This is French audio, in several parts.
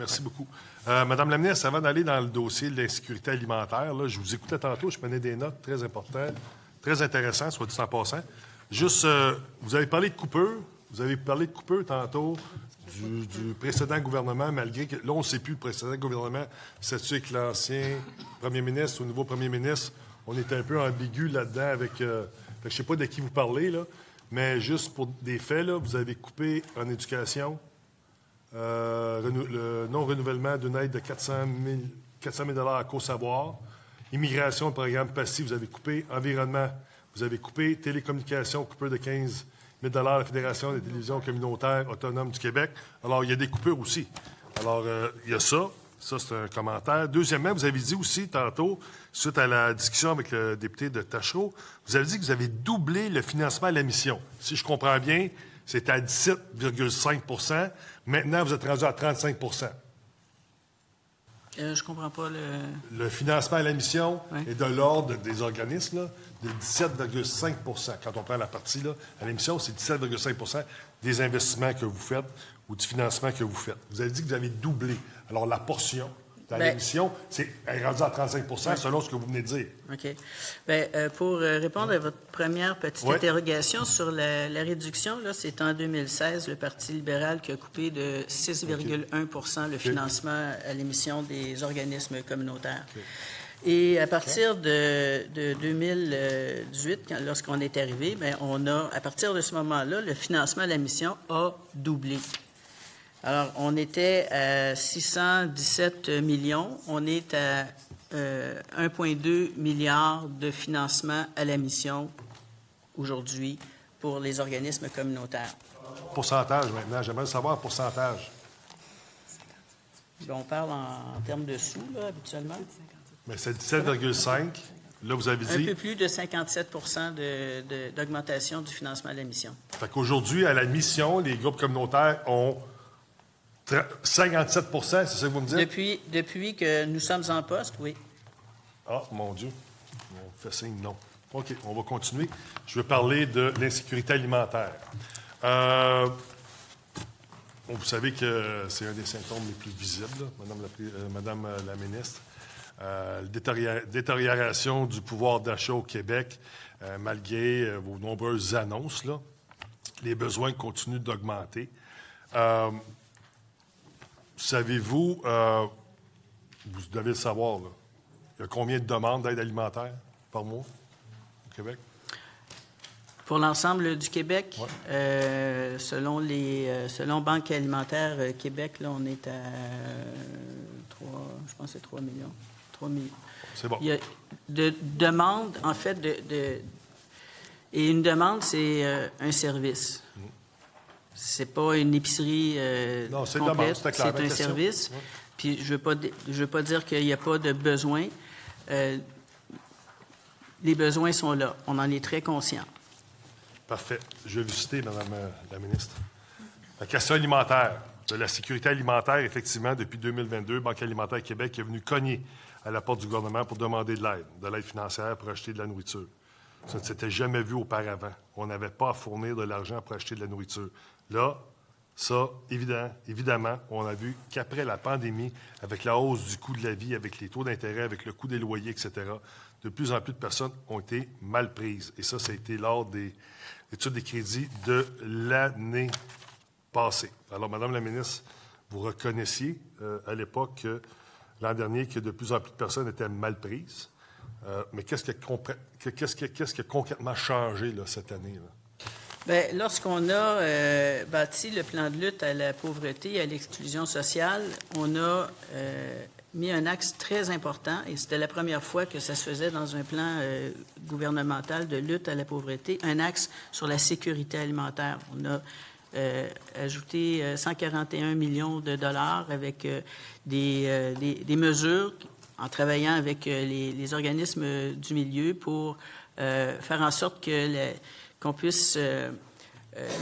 Merci beaucoup. Madame la ministre, avant d'aller dans le dossier de l'insécurité alimentaire, là, je vous écoutais tantôt, je prenais des notes très importantes, très intéressantes, soit dit en passant. Juste, vous avez parlé de coupure. Vous avez parlé de coupure tantôt du précédent gouvernement, malgré que là, on ne sait plus le précédent gouvernement, c'est-tu avec l'ancien premier ministre, au nouveau premier ministre, on est un peu ambigu là-dedans avec... je ne sais pas de qui vous parlez, là, mais juste pour des faits, là, vous avez coupé en éducation le non-renouvellement d'une aide de 400 000 à Co-Savoir, immigration, programme passif, vous avez coupé environnement, vous avez coupé télécommunications, coupure de 15 000 à la Fédération des télévisions communautaires autonomes du Québec. Alors, il y a des coupures aussi. Alors, il y a ça. Ça, c'est un commentaire. Deuxièmement, vous avez dit aussi tantôt, suite à la discussion avec le député de Tachereau, vous avez dit que vous avez doublé le financement à la mission. Si je comprends bien, c'était à 17,5 %. Maintenant, vous êtes rendu à 35 %. Je comprends pas Le financement à la mission est de l'ordre des organismes là, de 17,5 %. Quand on prend la partie là, à la mission, c'est 17,5 % des investissements que vous faites ou du financement que vous faites. Vous avez dit que vous avez doublé. Alors, la portion dans l'émission, est rendue à 35 % selon ce que vous venez de dire. OK. Bien, pour répondre à votre première petite interrogation sur la réduction, là, c'est en 2016 le Parti libéral qui a coupé de 6,1 % le financement à l'émission des organismes communautaires. Et à partir de 2018, lorsqu'on est arrivé, bien, à partir de ce moment-là, le financement à la mission a doublé. Alors, on était à 617 millions. On est à 1,2 milliard de financement à la mission aujourd'hui pour les organismes communautaires. Pourcentage maintenant. J'aimerais savoir le pourcentage. On parle en termes de sous, là, habituellement. Mais c'est 17,5. Là, vous avez dit... Un peu plus de 57 % d'augmentation du financement à la mission. Fait qu'aujourd'hui, à la mission, les groupes communautaires ont 57 % c'est ça que vous me dites? Depuis que nous sommes en poste, oui. Ah, mon Dieu. On fait signe non. OK, on va continuer. Je veux parler de l'insécurité alimentaire. Vous savez que c'est un des symptômes les plus visibles, Madame la ministre. Détérioration du pouvoir d'achat au Québec, malgré vos nombreuses annonces, là, les besoins continuent d'augmenter. Savez-vous, vous devez le savoir, là, il y a combien de demandes d'aide alimentaire par mois au Québec? Pour l'ensemble du Québec, selon Banque alimentaire Québec, là, on est à 3 millions. 3 millions. C'est bon. Il y a de demandes, en fait, et une demande, c'est un service. C'est pas une épicerie non, c'est complète, c'est clair, un service. Puis je veux pas dire qu'il n'y a pas de besoin. Les besoins sont là. On en est très conscient. Parfait. Je vais vous citer, Madame la ministre. La question alimentaire, de la sécurité alimentaire, effectivement, depuis 2022, Banque alimentaire Québec est venue cogner à la porte du gouvernement pour demander de l'aide financière pour acheter de la nourriture. Ça ne s'était jamais vu auparavant. On n'avait pas à fournir de l'argent pour acheter de la nourriture. Là, ça, évidemment, on a vu qu'après la pandémie, avec la hausse du coût de la vie, avec les taux d'intérêt, avec le coût des loyers, etc., de plus en plus de personnes ont été mal prises. Et ça a été lors des études des crédits de l'année passée. Alors, Madame la ministre, vous reconnaissiez à l'époque, l'an dernier, que de plus en plus de personnes étaient mal prises. Mais qu'est-ce qui a concrètement changé là, cette année? Là? Bien, lorsqu'on a bâti le plan de lutte à la pauvreté et à l'exclusion sociale, on a mis un axe très important, et c'était la première fois que ça se faisait dans un plan gouvernemental de lutte à la pauvreté, un axe sur la sécurité alimentaire. On a ajouté 141 millions de dollars avec des mesures en travaillant avec les organismes du milieu pour faire en sorte qu'on puisse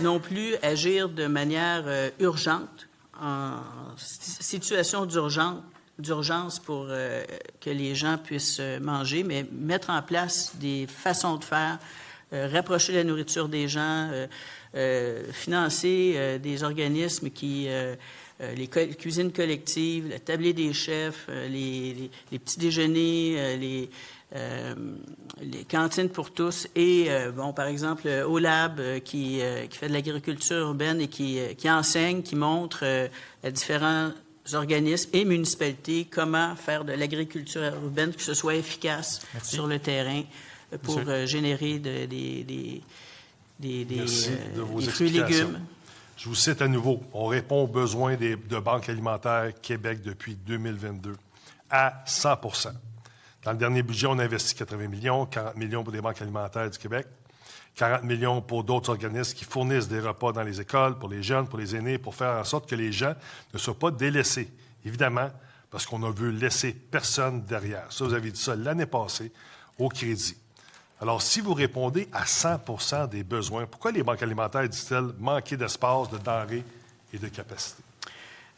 non plus agir de manière urgente, en situation d'urgence pour que les gens puissent manger, mais mettre en place des façons de faire, rapprocher la nourriture des gens, financer des organismes qui les cuisines collectives, le tablier des chefs, les petits déjeuners, les cantines pour tous et, par exemple, OLAB qui fait de l'agriculture urbaine et qui enseigne, qui montre à différents organismes et municipalités comment faire de l'agriculture urbaine, que ce soit efficace sur le terrain pour générer des fruits et légumes. Je vous cite à nouveau. On répond aux besoins de Banque alimentaire Québec depuis 2022 à 100 %. Dans le dernier budget, on a investi 80 millions, 40 millions pour des banques alimentaires du Québec, 40 millions pour d'autres organismes qui fournissent des repas dans les écoles, pour les jeunes, pour les aînés, pour faire en sorte que les gens ne soient pas délaissés. Évidemment, parce qu'on ne veut laisser personne derrière. Ça, vous avez dit ça l'année passée au crédit. Alors, si vous répondez à 100 % des besoins, pourquoi les banques alimentaires disent-elles manquer d'espace, de denrées et de capacité?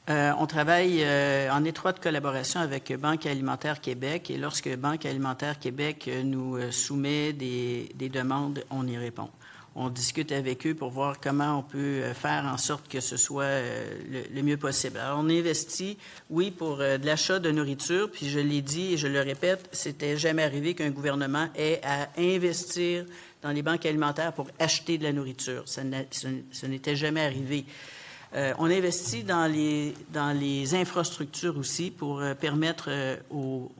On travaille en étroite collaboration avec Banque alimentaire Québec et lorsque Banque alimentaire Québec nous soumet des demandes, on y répond. On discute avec eux pour voir comment on peut faire en sorte que ce soit le mieux possible. Alors, on investit, oui, pour de l'achat de nourriture, puis je l'ai dit et je le répète, c'était jamais arrivé qu'un gouvernement ait à investir dans les banques alimentaires pour acheter de la nourriture. Ce n'était jamais arrivé. On investit dans les infrastructures aussi pour permettre aux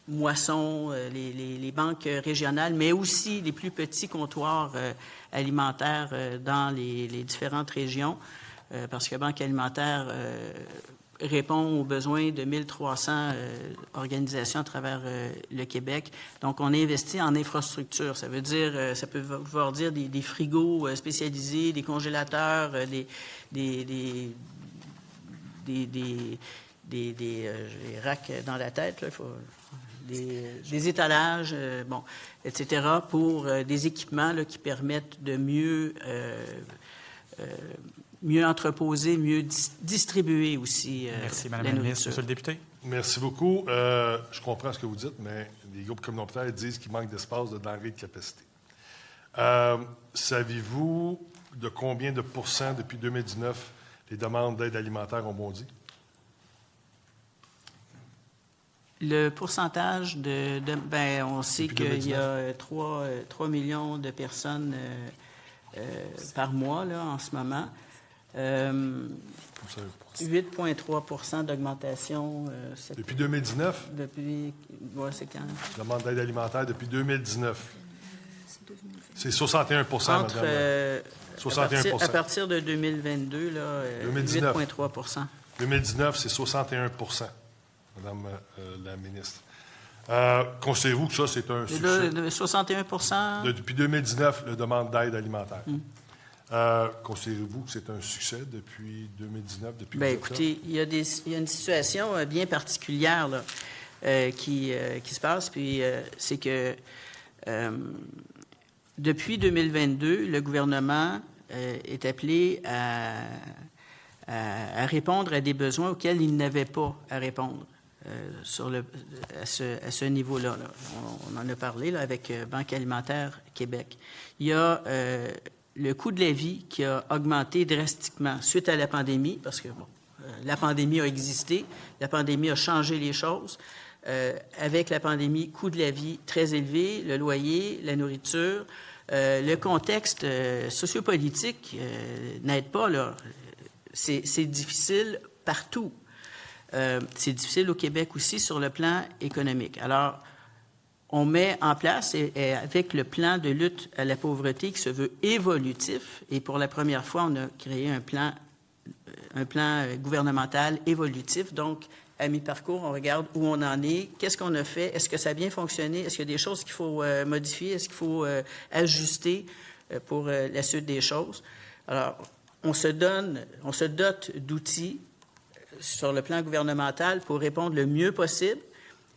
moissons, les banques régionales, mais aussi les plus petits comptoirs alimentaires dans les différentes régions, parce que Banque alimentaire répond aux besoins de 1300 organisations à travers le Québec. Donc, on investit en infrastructure. Ça veut dire, ça peut vouloir dire des frigos spécialisés, des congélateurs, des racks dans la tête, là, des étalages, etc., pour des équipements là, qui permettent de mieux entreposer, mieux distribuer aussi Merci, Mme la ministre. Monsieur le député. Merci beaucoup. Je comprends ce que vous dites, mais les groupes communautaires disent qu'il manque d'espace, de denrées et de capacité. Savez-vous de combien de pourcents depuis 2019 les demandes d'aide alimentaire ont bondi? Le pourcentage on sait qu'il y a 3 millions de personnes par mois là, en ce moment. 8,3 % d'augmentation. Depuis 2019? C'est quand? Demande d'aide alimentaire depuis 2019. C'est 61 % madame. 61 à partir de 2022, 8,3 % 2019, c'est 61 % madame la ministre. Considérez-vous que ça, c'est un succès? 61 % Depuis 2019, la demande d'aide alimentaire. Considérez-vous que c'est un succès depuis 2019? Écoutez, il y a une situation bien particulière là, qui se passe, puis c'est que depuis 2022, le gouvernement est appelé à répondre à des besoins auxquels il n'avait pas à répondre. À ce niveau-là. Là. On en a parlé là, avec Banque alimentaire Québec. Il y a le coût de la vie qui a augmenté drastiquement suite à la pandémie, parce que la pandémie a existé, la pandémie a changé les choses. Avec la pandémie, coût de la vie très élevé, le loyer, la nourriture. Le contexte sociopolitique n'aide pas. Là. C'est difficile partout. C'est difficile au Québec aussi sur le plan économique. Alors, on met en place, et avec le plan de lutte à la pauvreté qui se veut évolutif, et pour la première fois, on a créé un plan gouvernemental évolutif. Donc, à mi-parcours, on regarde où on en est, qu'est-ce qu'on a fait, est-ce que ça a bien fonctionné, est-ce qu'il y a des choses qu'il faut modifier, est-ce qu'il faut ajuster pour la suite des choses. Alors, on se dote d'outils sur le plan gouvernemental pour répondre le mieux possible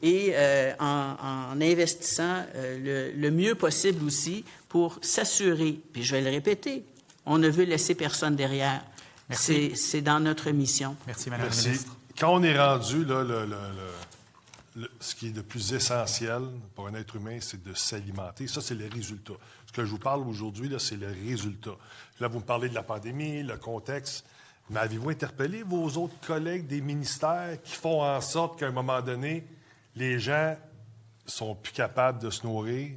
et en investissant le mieux possible aussi pour s'assurer, puis je vais le répéter, on ne veut laisser personne derrière. Merci. C'est dans notre mission. Merci, Mme la ministre. Quand on est rendu, là, ce qui est le plus essentiel pour un être humain, c'est de s'alimenter. Ça, c'est les résultats. Ce que je vous parle aujourd'hui, là, c'est le résultat. Là, vous me parlez de la pandémie, le contexte. Mais avez-vous interpellé vos autres collègues des ministères qui font en sorte qu'à un moment donné, les gens sont plus capables de se nourrir,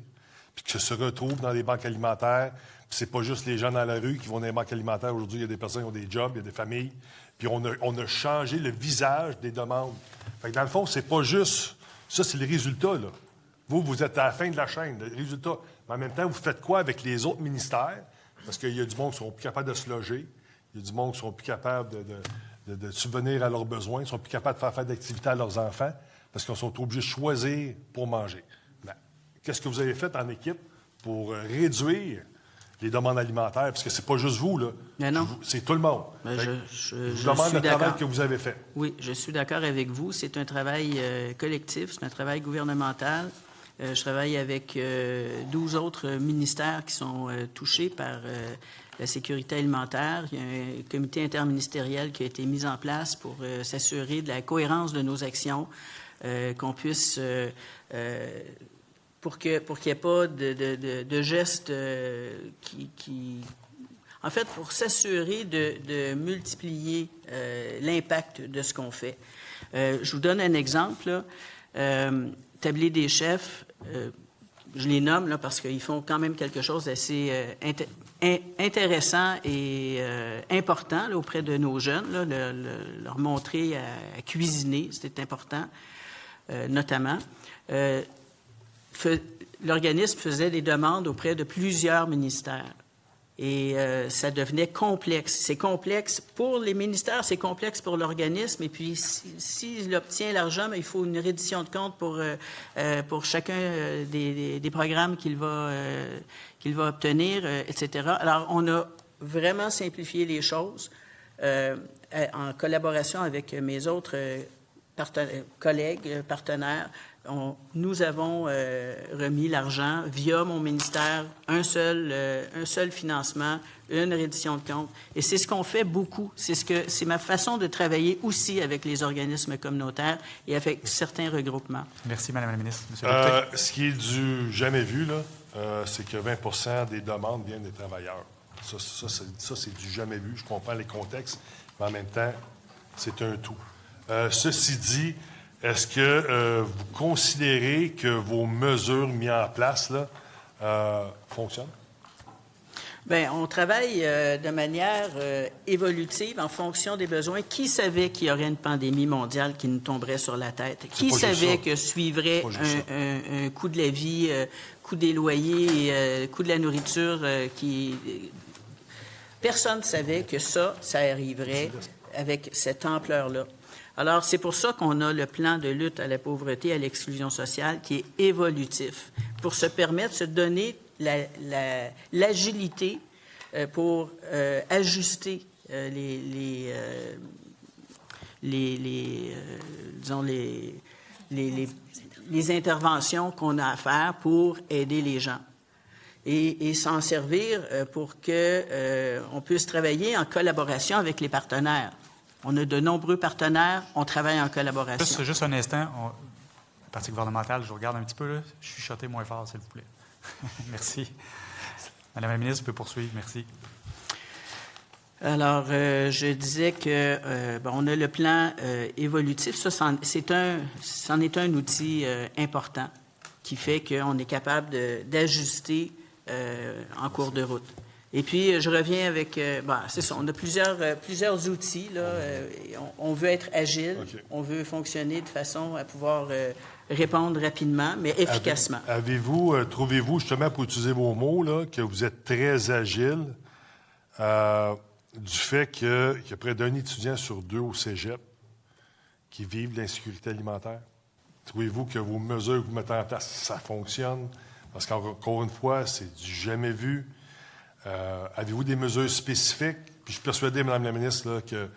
puis que se retrouvent dans les banques alimentaires? Puis c'est pas juste les gens dans la rue qui vont dans les banques alimentaires. Aujourd'hui, il y a des personnes qui ont des jobs, il y a des familles. Puis on a changé le visage des demandes. Fait que dans le fond, c'est pas juste... Ça, c'est le résultat, là. Vous êtes à la fin de la chaîne, le résultat. Mais en même temps, vous faites quoi avec les autres ministères? Parce qu'il y a du monde qui sont plus capables de se loger. Il y a du monde qui sont plus capables de subvenir à leurs besoins. Ils sont plus capables de faire d'activités à leurs enfants parce qu'ils sont obligés de choisir pour manger. Ben, qu'est-ce que vous avez fait en équipe pour réduire les demandes alimentaires? Parce que c'est pas juste vous, là. Mais non. C'est tout le monde. Ben, je vous demande le travail que vous avez fait. Oui, je suis d'accord avec vous. C'est un travail collectif, c'est un travail gouvernemental. Je travaille avec 12 autres ministères qui sont touchés par la sécurité alimentaire. Il y a un comité interministériel qui a été mis en place pour s'assurer de la cohérence de nos actions, qu'on puisse... pour qu'il n'y ait pas de gestes qui... En fait, pour s'assurer de multiplier l'impact de ce qu'on fait. Je vous donne un exemple. Tablier des chefs, je les nomme là, parce qu'ils font quand même quelque chose d'assez intéressant et important là, auprès de nos jeunes. Là, leur montrer à cuisiner, c'était important, notamment. L'organisme faisait des demandes auprès de plusieurs ministères. Et ça devenait complexe. C'est complexe pour les ministères, c'est complexe pour l'organisme. Et puis, s'il obtient l'argent, il faut une reddition de compte pour chacun des programmes qu'il va obtenir, etc. Alors, on a vraiment simplifié les choses en collaboration avec mes autres collègues, partenaires. Nous avons remis l'argent via mon ministère, un seul financement, une reddition de compte. Et c'est ce qu'on fait beaucoup. C'est ma façon de travailler aussi avec les organismes communautaires et avec certains regroupements. Merci, Mme la ministre. Monsieur le député. Ce qui est du jamais vu, là, c'est que 20 des demandes viennent des travailleurs. Ça, c'est du jamais vu. Je comprends les contextes, mais en même temps, c'est un tout. Ceci dit, est-ce que vous considérez que vos mesures mises en place là, fonctionnent? Bien, on travaille de manière évolutive en fonction des besoins. Qui savait qu'il y aurait une pandémie mondiale qui nous tomberait sur la tête? Qui savait que suivrait un coût de la vie, coût des loyers, coût de la nourriture Personne ne savait que ça arriverait avec cette ampleur-là. Alors, c'est pour ça qu'on a le plan de lutte à la pauvreté et à l'exclusion sociale qui est évolutif, pour se permettre de se donner l'agilité pour ajuster les interventions qu'on a à faire pour aider les gens. Et s'en servir pour qu'on puisse travailler en collaboration avec les partenaires. On a de nombreux partenaires, on travaille en collaboration. Juste un instant, la partie gouvernementale, je regarde un petit peu, là. Chuchotez moins fort, s'il vous plaît. Merci. Madame la ministre, vous pouvez poursuivre. Merci. Alors, je disais que on a le plan évolutif. Ça, c'en est un outil important qui fait qu'on est capable d'ajuster en cours de route. Et puis, je reviens avec... c'est ça, on a plusieurs outils. Là, on veut être agile, on veut fonctionner de façon à pouvoir répondre rapidement, mais efficacement. Trouvez-vous, justement, pour utiliser vos mots, là, que vous êtes très agile du fait qu'il y a près d'un étudiant sur 2 au cégep qui vivent de l'insécurité alimentaire? Trouvez-vous que vos mesures que vous mettez en place, ça fonctionne? Parce qu'encore une fois, c'est du jamais vu. Avez-vous des mesures spécifiques? Puis je suis persuadé, Mme la ministre, là, que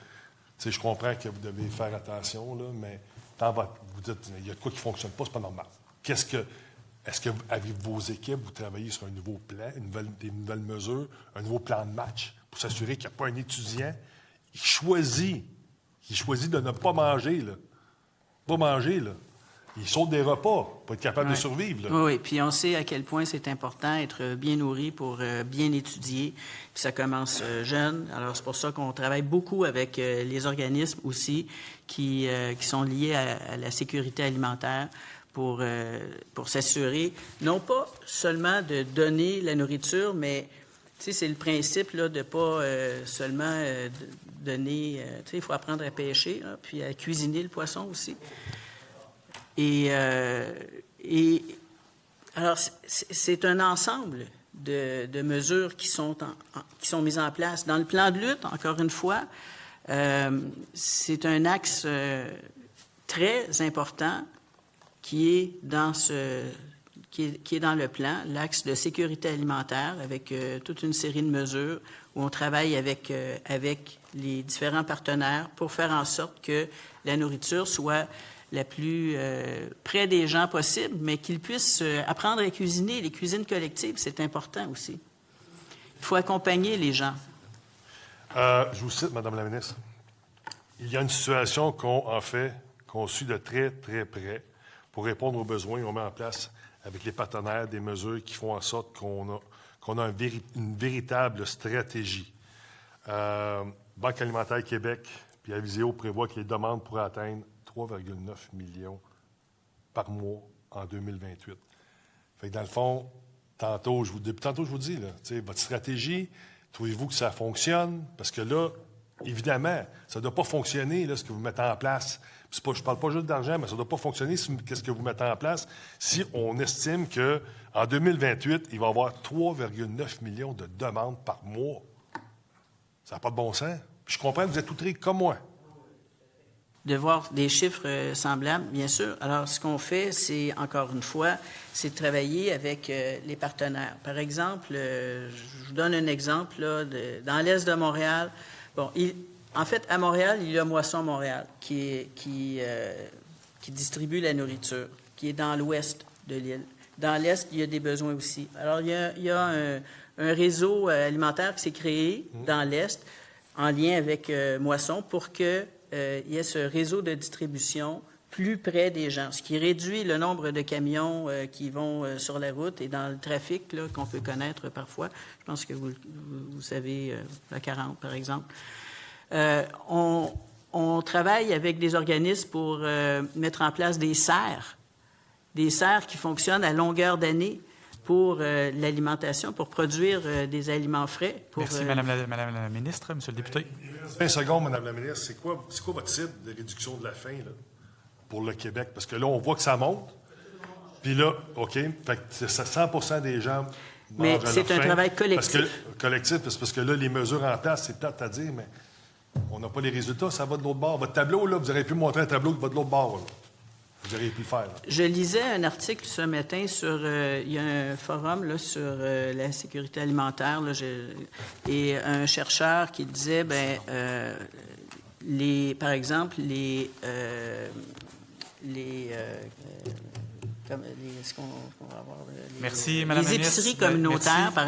je comprends que vous devez faire attention, là, mais vous dites il y a de quoi qui ne fonctionne pas, c'est pas normal. Est-ce que avec vos équipes, vous travaillez sur un nouveau plan, des nouvelles mesures, un nouveau plan de match pour s'assurer qu'il n'y a pas un étudiant qui choisit de ne pas manger, là. Pas manger, là. Ils sautent des repas pour être capables de Ouais. survivre. Là. Oui, oui. Puis on sait à quel point c'est important être bien nourri pour bien étudier. Puis ça commence jeune. Alors c'est pour ça qu'on travaille beaucoup avec les organismes aussi qui sont liés à la sécurité alimentaire pour s'assurer, non pas seulement de donner la nourriture, mais tu sais, c'est le principe là, de ne pas seulement donner... tu sais, il faut apprendre à pêcher, là, puis à cuisiner le poisson aussi. Et alors, c'est un ensemble de mesures qui sont mises en place. Dans le plan de lutte, encore une fois, c'est un axe très important qui est dans le plan, l'axe de sécurité alimentaire, avec toute une série de mesures où on travaille avec les différents partenaires pour faire en sorte que la nourriture soit la plus près des gens possible, mais qu'ils puissent apprendre à cuisiner. Les cuisines collectives, c'est important aussi. Il faut accompagner les gens. Je vous cite, Mme la ministre. Il y a une situation qu'on suit de très, très près pour répondre aux besoins. On met en place avec les partenaires des mesures qui font en sorte qu'on a une véritable stratégie. Banque alimentaire Québec puis Aviseo prévoit que les demandes pourraient atteindre 3,9 millions par mois en 2028. Fait que dans le fond, tantôt, je vous dis, là, votre stratégie, trouvez-vous que ça fonctionne? Parce que là, évidemment, ça ne doit pas fonctionner, là, ce que vous mettez en place. Je ne parle pas juste d'argent, mais ça ne doit pas fonctionner ce que vous mettez en place si on estime qu'en 2028, il va y avoir 3,9 millions de demandes par mois. Ça n'a pas de bon sens. Puis je comprends que vous êtes outrés comme moi. De voir des chiffres semblables, bien sûr. Alors, ce qu'on fait, c'est, encore une fois, c'est de travailler avec les partenaires. Par exemple, je vous donne un exemple, là, dans l'est de Montréal. Bon, en fait, à Montréal, il y a Moisson Montréal qui distribue la nourriture, qui est dans l'ouest de l'île. Dans l'est, il y a des besoins aussi. Alors, il y a un réseau alimentaire qui s'est créé dans l'est en lien avec Moisson pour que il y a ce réseau de distribution plus près des gens, ce qui réduit le nombre de camions qui vont sur la route et dans le trafic là, qu'on peut connaître parfois. Je pense que vous savez, la 40, par exemple. On travaille avec des organismes pour mettre en place des serres qui fonctionnent à longueur d'année pour l'alimentation, pour produire des aliments frais. Merci, Madame la ministre, Monsieur le député. 20 secondes, Mme la ministre. C'est quoi votre cible de réduction de la faim là, pour le Québec? Parce que là, on voit que ça monte. Puis là, OK, fait que 100 des gens mais mangent à leur c'est un faim. travail collectif. Parce que là, les mesures en place, c'est plate à dire, mais on n'a pas les résultats, ça va de l'autre bord. Votre tableau, là, vous auriez pu montrer un tableau qui va de l'autre bord. Là. Vous auriez pu le faire. Là. Je lisais un article ce matin sur... il y a un forum là, sur la sécurité alimentaire là, et un chercheur qui disait, par exemple, Merci, Madame la ministre. épiceries communautaires, Merci. par